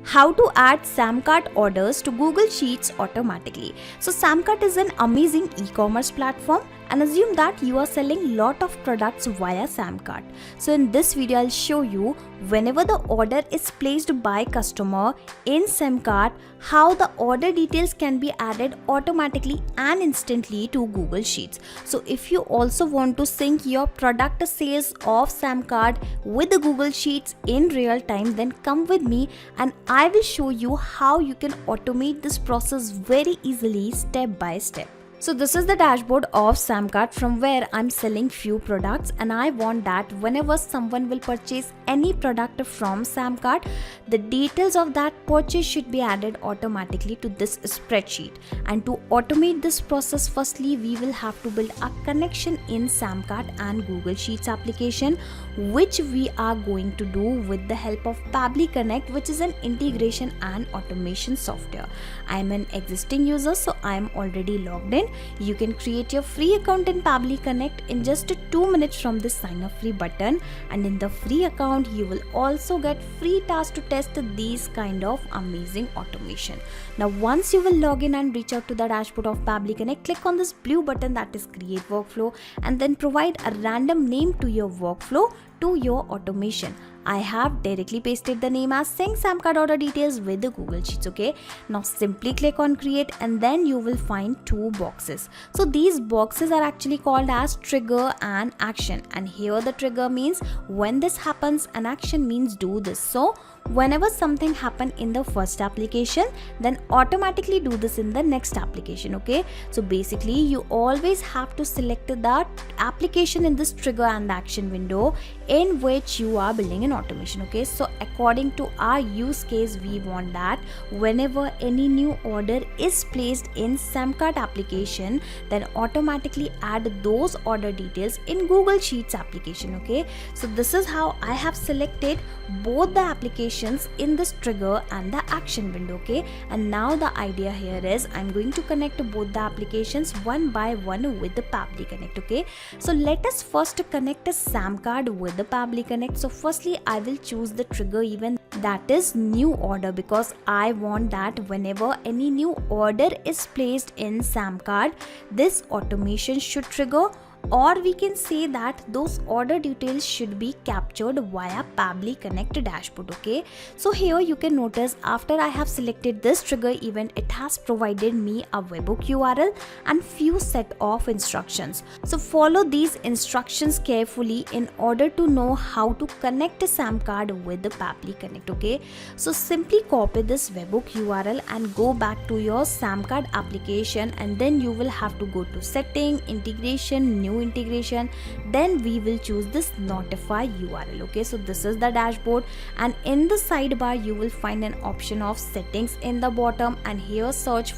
How to add SamCart orders to Google Sheets automatically. So SamCart is an amazing e-commerce platform, and assume that you are selling lot of products via SamCart. So in this video I'll show you whenever the order is placed by customer in SamCart, how the order details can be added automatically and instantly to Google Sheets. So if you also want to sync your product sales of SamCart with the Google Sheets in real time, then come with me and I will show you how you can automate this process very easily step by step. So this is the dashboard of SamCart from where I'm selling few products, and I want that whenever someone will purchase any product from SamCart, the details of that purchase should be added automatically to this spreadsheet. And to automate this process, firstly we will have to build a connection in SamCart and Google Sheets application, which we are going to do with the help of Pabbly Connect, which is an integration and automation software. I'm an existing user, so I'm already logged in. You can create your free account in Pabbly Connect in just 2 minutes from this sign up free button, and in the free account you will also get free tasks to test these kind of amazing automation. Now once you will log in and reach out to the dashboard of Pabbly Connect, click on this blue button that is create workflow, and then provide a random name to your workflow to your automation. I have directly pasted the name as Sync SamCart order details with the Google Sheets. Okay, now simply click on create, and then you will find two boxes. So these boxes are actually called as trigger and action, and here the trigger means when this happens and action means do this. So whenever something happen in the first application, then automatically do this in the next application. Okay, so basically you always have to select that application in this trigger and action window in which you are building an automation. Okay, so according to our use case, we want that whenever any new order is placed in SamCart application, then automatically add those order details in Google Sheets application. Okay, so this is how I have selected both the applications in this trigger and the action window. Okay, and now the idea here is I'm going to connect both the applications one by one with the Pabbly Connect. Okay, so let us first connect a SamCart with the Pabbly Connect. So firstly I will choose the trigger event, that is new order, because I want that whenever any new order is placed in SamCart, this automation should trigger, or we can say that those order details should be captured via Pabbly Connect dashboard. Okay, so here you can notice after I have selected this trigger event, it has provided me a webhook URL and few set of instructions. So follow these instructions carefully in order to know how to connect a SamCart with the Pabbly Connect. Okay, so simply copy this webhook URL and go back to your SamCart application, and then you will have to go to setting, integration, new integration, then we will choose this notify URL. Okay, so this is the dashboard, and in the sidebar you will find an option of settings in the bottom, and here select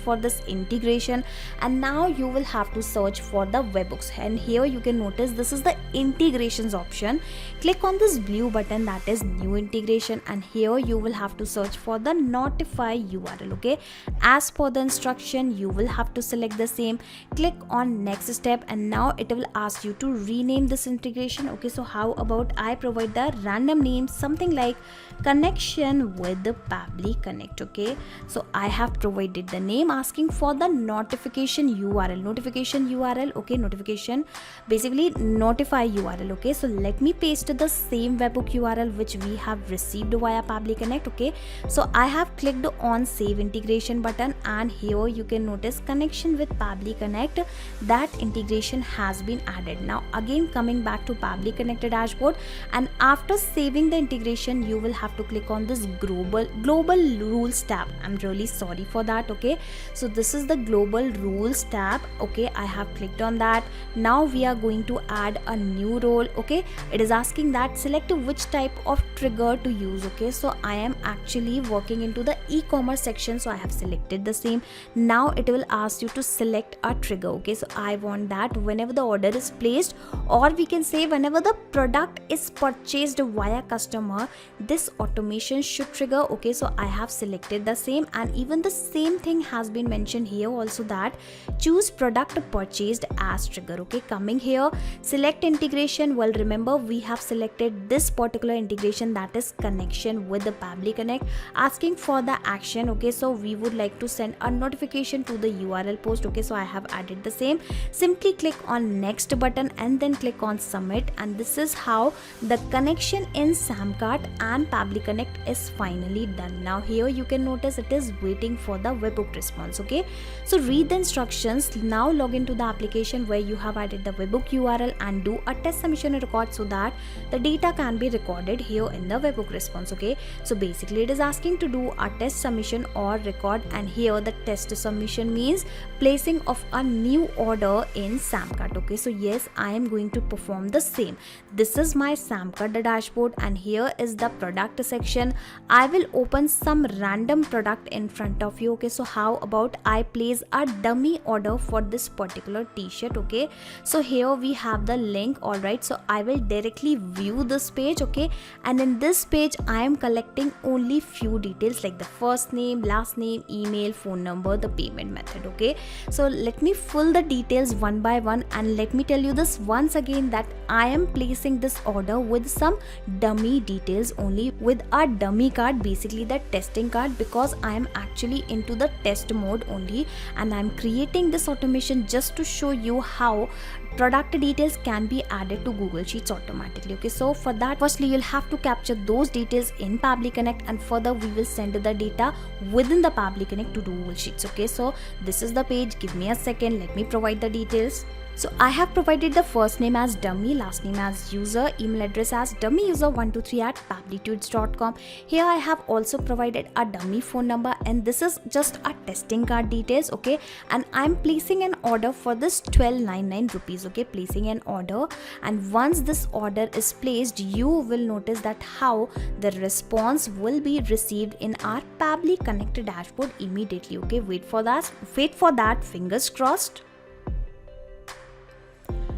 for this integration, and now you will have to search for the webhooks, and here you can notice this is the integrations option. Click on this blue button that is new integration, and here you will have to search for the notify URL. Okay, as per the instruction you will have to select the same, click on next step, and now it will ask you to rename this integration. Okay, so how about I provide the random name, something like connection with the Pabbly Connect. Okay, so I have provided the name, asking for the notification URL. Okay, notification, basically notify URL. Okay, so let me paste the same webhook URL which we have received via Pabbly Connect. Okay, so I have clicked on save integration button, and here you can notice connection with Pabbly Connect, that integration has been added. Now again coming back to Pabbly Connect dashboard, and after saving the integration you will have to click on this global rules tab. I'm really sorry for that. Okay, so this is the global rules tab. Okay, I have clicked on that. Now we are going to add a new role. Okay, it is asking that select which type of trigger to use. Okay, so I am actually working into the e-commerce section, so I have selected the same. Now it will ask you to select a trigger. Okay, so I want that whenever the order is placed, or we can say whenever the product is purchased via customer, this automation should trigger. Okay, so I have selected the same, and even the same thing has been mentioned here also, that choose product purchased as trigger. Okay, coming here select integration. Well, remember we have selected this particular integration, section, that is connection with the Pabbly Connect, asking for the action. Okay, so we would like to send a notification to the URL post. Okay, so I have added the same. Simply click on next button and then click on submit, and this is how the connection in SamCart and Pabbly Connect is finally done. Now here you can notice it is waiting for the webhook response. Okay, so read the instructions. Now log into the application where you have added the webhook URL and do a test submission record so that the data can be recorded here in the webhook response. Okay, so basically it is asking to do a test submission or record, and here the test submission means placing of a new order in SamCart. Okay, so yes, I am going to perform the same. This is my SamCart dashboard, and here is the product section. I will open some random product in front of you. Okay, so how about I place a dummy order for this particular t-shirt. Okay, so here we have the link. All right, so I will directly view this page. Okay, and in this page I am collecting only few details like the first name, last name, email, phone number, the payment method. Okay, so let me fill the details one by one, and let me tell you this once again that I am placing this order with some dummy details only, with a dummy card, basically the testing card, because I am actually into the test mode only, and I am creating this automation just to show you how product details can be added to Google Sheets automatically. Okay, so for that, firstly you'll have to capture those details in Pabbly Connect, and further we will send the data within the Pabbly Connect to Google Sheets. Okay, so this is the page. Give me a second, let me provide the details. So I have provided the first name as dummy, last name as user, email address as dummyuser123@pabblytudes.com. Here I have also provided a dummy phone number, and this is just a testing card details. Okay, and I'm placing an order for this 1299 rupees. Okay, placing an order, and once this order is placed, you will notice that how the response will be received in our Pabbly Connect dashboard immediately. Okay, wait for that, fingers crossed.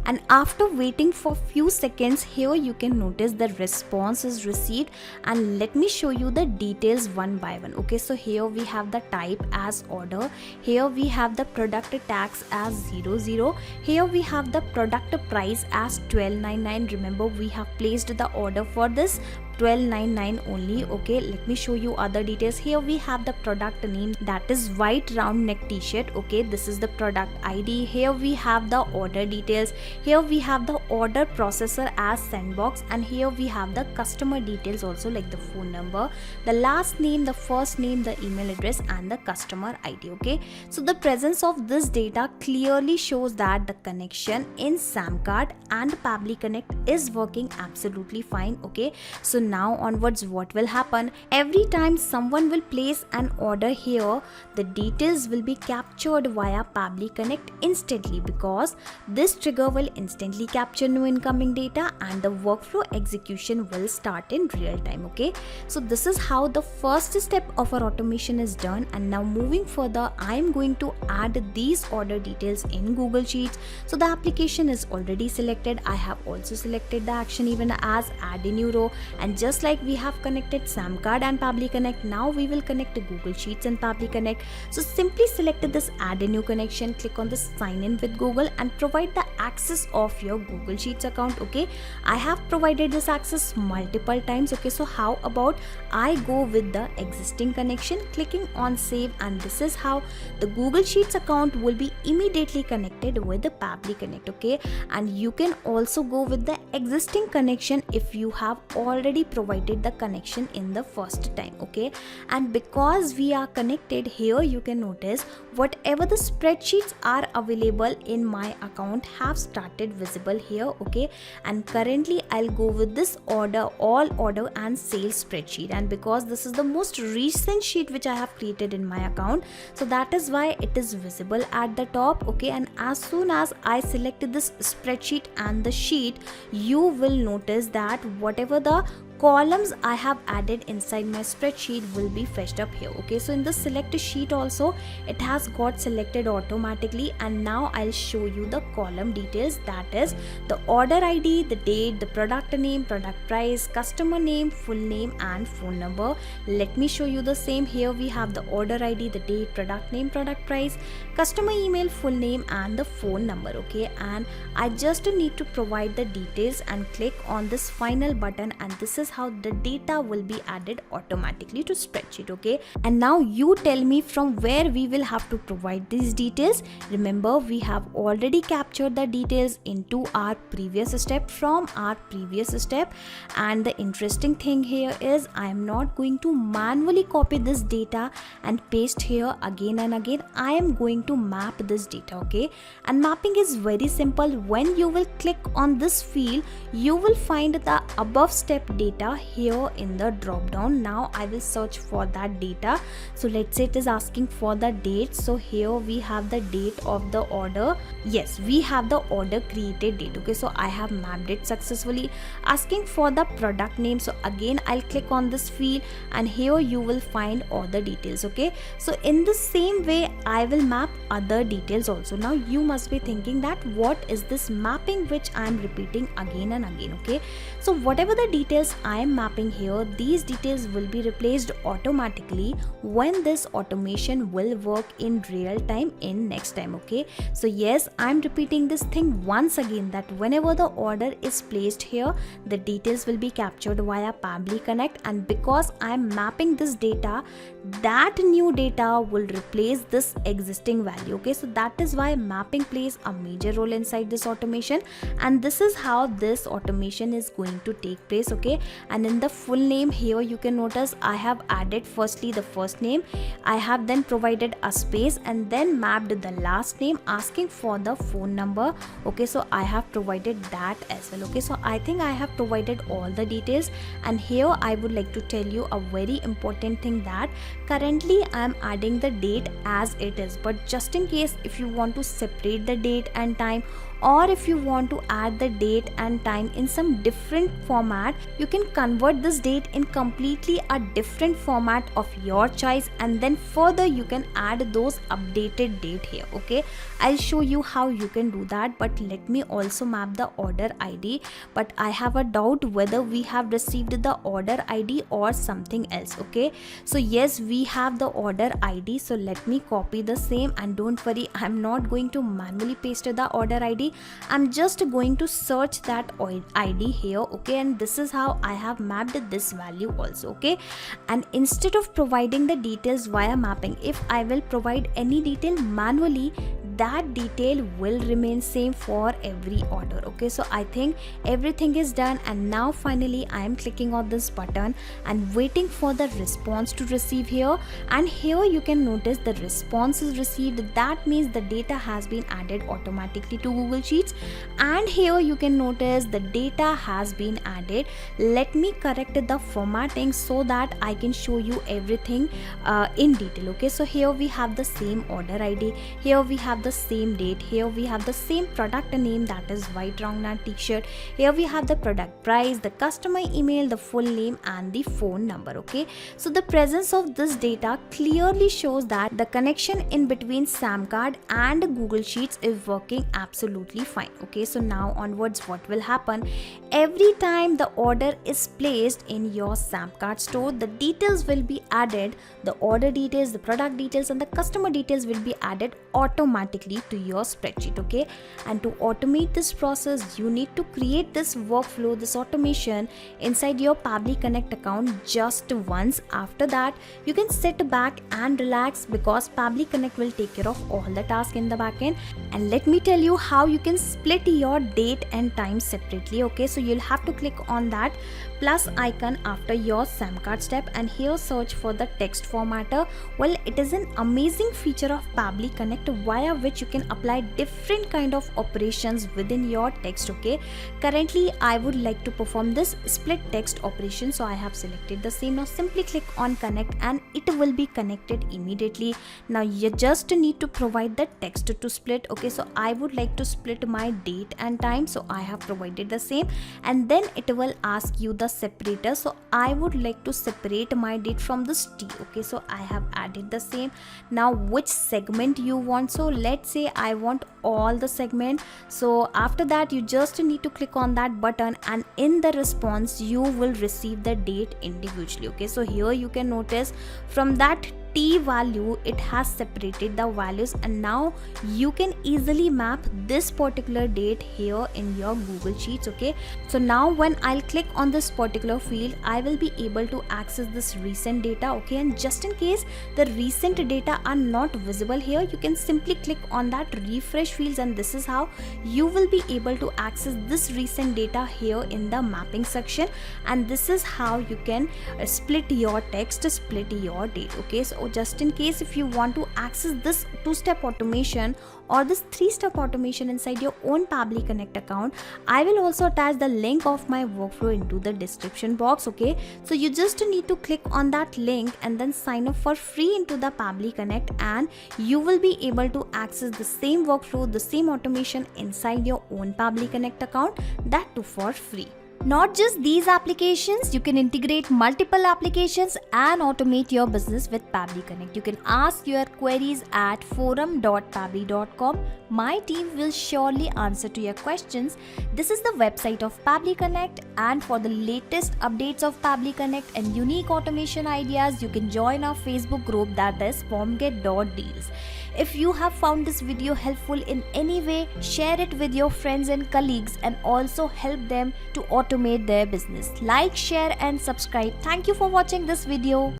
And after waiting for few seconds, here you can notice the response is received, and let me show you the details one by one. Okay, so here we have the type as order, here we have the product tax as 00, here we have the product price as 1299. Remember, we have placed the order for this 1299 only. Okay, let me show you other details. Here we have the product name, that is white round neck t-shirt. Okay, this is the product ID. Here we have the order details. Here we have the order processor as sandbox, and here we have the customer details also, like the phone number, the last name, the first name, the email address, and the customer ID. Okay, so the presence of this data clearly shows that the connection in SamCart and Pabbly Connect is working absolutely fine. Okay, so now onwards, what will happen? Every time someone will place an order here, the details will be captured via Pabbly Connect instantly, because this trigger will instantly capture new incoming data, and the workflow execution will start in real time. Okay, so this is how the first step of our automation is done. And now moving further, I am going to add these order details in Google Sheets. So the application is already selected. I have also selected the action event as add a new row, and just like we have connected SamCart and Pabbly Connect, now we will connect to Google Sheets and Pabbly Connect. So simply select this add a new connection, click on the sign in with Google, and provide the access of your Google Sheets account. Okay, I have provided this access multiple times. Okay, so how about I go with the existing connection, clicking on save, and this is how the Google Sheets account will be immediately connected with the Pabbly Connect. Okay, and you can also go with the existing connection if you have already provided the connection in the first time. Okay, and because we are connected, here you can notice whatever the spreadsheets are available in my account have started visible here. Okay, and currently I'll go with this order, all order and sales spreadsheet, and because this is the most recent sheet which I have created in my account, so that is why it is visible at the top. Okay, and as soon as I selected this spreadsheet and the sheet, you will notice that whatever the columns I have added inside my spreadsheet will be fetched up here. Okay, so in the select sheet also it has got selected automatically, and now I'll show you the column details, that is the order ID, the date, the product name, product price, customer name, full name, and phone number. Let me show you the same. Here we have the order ID, the date, product name, product price, customer email, full name, and the phone number. Okay, and I just need to provide the details and click on this final button, and this is is how the data will be added automatically to spreadsheet. Okay, and now you tell me from where we will have to provide these details. Remember, we have already captured the details into our previous step from our previous step, and the interesting thing here is I am not going to manually copy this data and paste here again and again. I am going to map this data. Okay, and mapping is very simple. When you will click on this field, you will find the above step data here in the drop down. Now I will search for that data. So let's say it is asking for the date. So here we have the date of the order. Yes, we have the order created date. Okay, so I have mapped it successfully. Asking for the product name, so again I'll click on this field, and here you will find all the details. Okay, so in the same way I will map other details also. Now you must be thinking that what is this mapping which I am repeating again and again. Okay, so whatever the details I am mapping here, these details will be replaced automatically when this automation will work in real time in next time. Okay, so yes, I'm repeating this thing once again, that whenever the order is placed here, the details will be captured via Pabbly Connect, and because I'm mapping this data, that new data will replace this existing value. Okay, so that is why mapping plays a major role inside this automation, and this is how this automation is going to take place. Okay, and in the full name here you can notice I have added firstly the first name, I have then provided a space and then mapped the last name asking for the phone number. Okay, so I have provided that as well. Okay, so I think I have provided all the details, and here I would like to tell you a very important thing, that currently I am adding the date as it is, but just in case if you want to separate the date and time, or if you want to add the date and time in some different format, you can convert this date in completely a different format of your choice, and then further you can add those updated date here. Okay, I'll show you how you can do that, but let me also map the order ID. But I have a doubt whether we have received the order ID or something else. Okay, so yes, we have the order ID, so let me copy the same, and don't worry, I'm not going to manually paste the order ID. I'm just going to search that ID here. Okay, and this is how I have mapped this value also. Okay, and instead of providing the details via mapping, if I will provide any detail manually, that detail will remain same for every order. Okay, so I think everything is done, and now finally I am clicking on this button and waiting for the response to receive here, and here you can notice the response is received. That means the data has been added automatically to Google Sheets, and here you can notice the data has been added. Let me correct the formatting so that I can show you everything in detail. Okay, so here we have the same order ID, here we have the same date, here we have the same product name, that is white round nut t-shirt, here we have the product price, the customer email, the full name, and the phone number. Okay, so the presence of this data clearly shows that the connection in between SamCart and Google Sheets is working absolutely fine. Okay, so now onwards what will happen, every time the order is placed in your SamCart store, the details will be added, the order details, the product details, and the customer details will be added automatically to your spreadsheet. Okay, and to automate this process, you need to create this workflow, this automation inside your Pabbly Connect account just once. After that, you can sit back and relax, because Pabbly Connect will take care of all the tasks in the backend. And let me tell you how you can split your date and time separately. Okay, so you'll have to click on that plus icon after your SamCart step, and here search for the text formatter. Well, it is an amazing feature of Pabbly Connect via which you can apply different kind of operations within your text. Okay, currently I would like to perform this split text operation, so I have selected the same. Now simply click on connect and it will be connected immediately. Now you just need to provide the text to split. Okay, so I would like to split my date and time, so I have provided the same, and then it will ask you the separator. So I would like to separate my date from this T. Okay, so I have added the same. Now which segment you want, so let's say I want all the segment. So after that you just need to click on that button, and in the response you will receive the date individually. Okay, so here you can notice from that T value, it has separated the values, and now you can easily map this particular date here in your Google Sheets. Okay, so now when I'll click on this particular field, I will be able to access this recent data. Okay, and just in case the recent data are not visible here, you can simply click on that refresh fields, and this is how you will be able to access this recent data here in the mapping section. And this is how you can split your text, split your date. Okay, so just in case if you want to access this 2-step automation or this 3-step automation inside your own Pabbly Connect account, I will also attach the link of my workflow into the description box. Okay, so you just need to click on that link and then sign up for free into the Pabbly Connect, and you will be able to access the same workflow, the same automation inside your own Pabbly Connect account, that too for free. Not just these applications, you can integrate multiple applications and automate your business with Pabbly Connect. You can ask your queries at forum.pabbly.com. My team will surely answer to your questions. This is the website of Pabbly Connect, and for the latest updates of Pabbly Connect and unique automation ideas, you can join our Facebook group, that is formget.deals. If you have found this video helpful in any way, share it with your friends and colleagues, and also help them to automate their business. Like, share and subscribe. Thank you for watching this video.